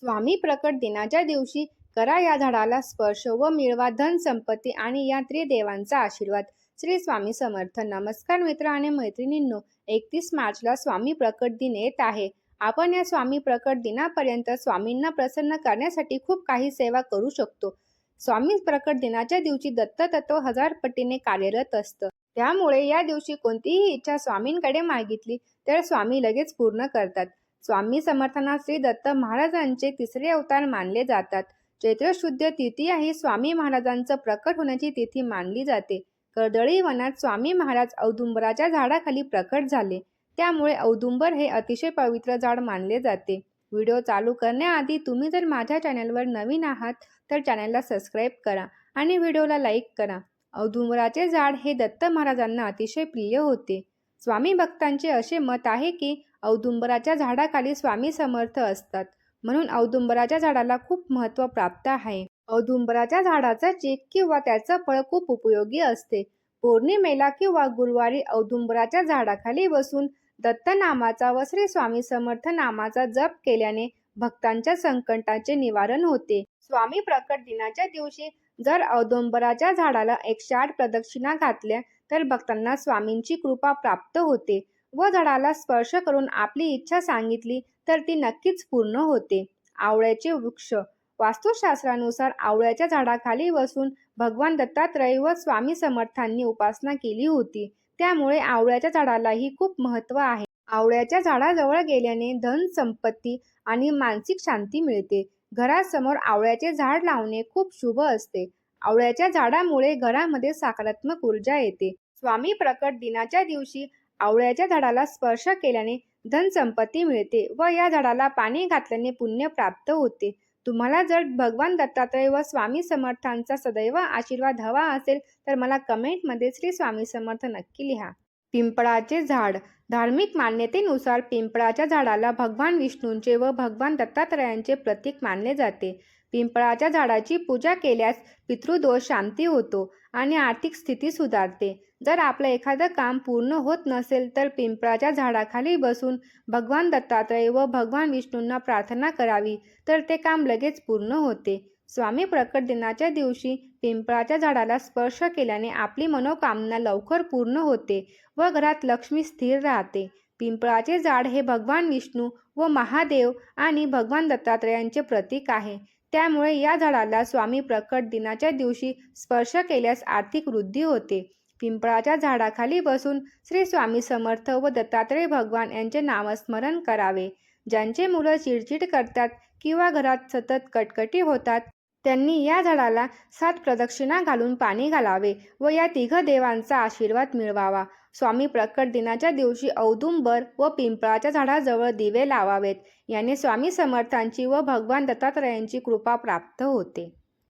स्वामी प्रकट दिनाच्या दिवशी करा या झाडाला स्पर्श व मिळवा धन संपत्ती आणि या त्रिदेवांचा आशीर्वाद. श्री स्वामी समर्थ. नमस्कार मित्र आणि मैत्रिणींनो, 31 मार्चला स्वामी प्रकट दिन येत आहे. आपण या स्वामी प्रकट दिनापर्यंत स्वामींना प्रसन्न करण्यासाठी खूप काही सेवा करू शकतो. स्वामी प्रकट दिनाच्या दिवशी दत्त तत्व 1000 पटीने कार्यरत असतं. त्यामुळे या दिवशी कोणतीही इच्छा स्वामींकडे मागितली तर स्वामी लगेच पूर्ण करतात. स्वामी समर्थांना श्री दत्त महाराजांचे तिसरे अवतार मानले जातात. चैत्र शुद्ध तृतीया ही स्वामी महाराजांचं प्रकट होण्याची तिथी मानली जाते. कर्दळी वनात स्वामी महाराज औदुंबराच्या झाडाखाली प्रकट झाले. त्यामुळे औदुंबर हे अतिशय पवित्र झाड मानले जाते. व्हिडिओ चालू करण्याआधी तुम्ही जर माझ्या चॅनलवर नवीन आहात तर चॅनलला सबस्क्राईब करा आणि व्हिडिओला लाईक करा. औदुंबराचे झाड हे दत्त महाराजांना अतिशय प्रिय होते. स्वामी भक्तांचे असे मत आहे की औदुंबराच्या झाडाखाली स्वामी समर्थ असतात, म्हणून औदुंबराच्या झाडाला खूप महत्त्व प्राप्त आहे. औदुंबराच्या झाडाचा चीक किंवा त्याचं फळ खूप उपयोगी असते. पौर्णिमेला किंवा गुरुवारी औदुंबराच्या झाडाखाली बसून दत्त नामाचा व श्री स्वामी समर्थ नामाचा जप केल्याने भक्तांच्या संकटाचे निवारण होते. स्वामी प्रकट दिनाच्या दिवशी जर औदुंबराच्या झाडाला 108 प्रदक्षिणा घातल्या तर भक्तांना स्वामींची कृपा प्राप्त होते व झाडाला स्पर्श करून आपली इच्छा सांगितली तर ती नक्कीच पूर्ण होते. आवळ्याचे वृक्ष. वास्तुशास्त्रानुसार आवळ्याच्या झाडाखाली बसून भगवान दत्तात्रय व स्वामी समर्थांनी उपासना केली होती. त्यामुळे आवळ्याच्या झाडालाही खूप महत्त्व आहे. आवळ्याच्या झाडाजवळ गेल्याने धन संपत्ती आणि मानसिक शांती मिळते. घरासमोर आवळ्याचे झाड लावणे खूप शुभ असते. आवळ्याच्या झाडामुळे घरामध्ये सकारात्मक ऊर्जा येते. स्वामी प्रकट दिनाच्या दिवशी आवळ्याच्या झाडाला स्पर्श केल्याने धन संपत्ती मिळते व या झाडाला पाणी घातल्याने पुण्य प्राप्त होते. तुम्हाला जर भगवान दत्तात्रय व स्वामी समर्थांचा सदैव आशीर्वाद हवा असेल तर मला कमेंटमध्ये श्री स्वामी समर्थ नक्की लिहा. पिंपळाचे झाड. धार्मिक मान्यतेनुसार पिंपळाच्या झाडाला भगवान विष्णूंचे व भगवान दत्तात्रयांचे प्रतीक मानले जाते. पिंपळाच्या झाडाची पूजा केल्यास पितृदोष शांती होतो आणि आर्थिक स्थिती सुधारते. जर आपलं एखादं काम पूर्ण होत नसेल तर पिंपळाच्या झाडाखाली बसून भगवान दत्तात्रय व भगवान विष्णूंना प्रार्थना करावी तर ते काम लगेच पूर्ण होते. स्वामी प्रकट दिनाच्या दिवशी पिंपळाच्या झाडाला स्पर्श केल्याने आपली मनोकामना लवकर पूर्ण होते व घरात लक्ष्मी स्थिर राहते. पिंपळाचे झाड हे भगवान विष्णू व महादेव आणि भगवान दत्तात्रयांचे प्रतीक आहे. त्यामुळे या झाडाला स्वामी प्रकट दिनाच्या दिवशी स्पर्श केल्यास आर्थिक वृद्धी होते. पिंपळाच्या झाडाखाली बसून श्री स्वामी समर्थ व दत्तात्रय भगवान यांचे नामस्मरण करावे. ज्यांचे मुलं चिडचिड करतात किंवा घरात सतत कटकटी होतात त्यांनी या झाडाला 7 प्रदक्षिणा घालून पाणी घालावे व या तिघ देवांचा आशीर्वाद मिळवावा. स्वामी प्रकट दिनाच्या दिवशी औदुंबर व पिंपळाच्या झाडाजवळ दिवे लावावेत. याने स्वामी समर्थांची व भगवान दत्तात्रयांची कृपा प्राप्त होते.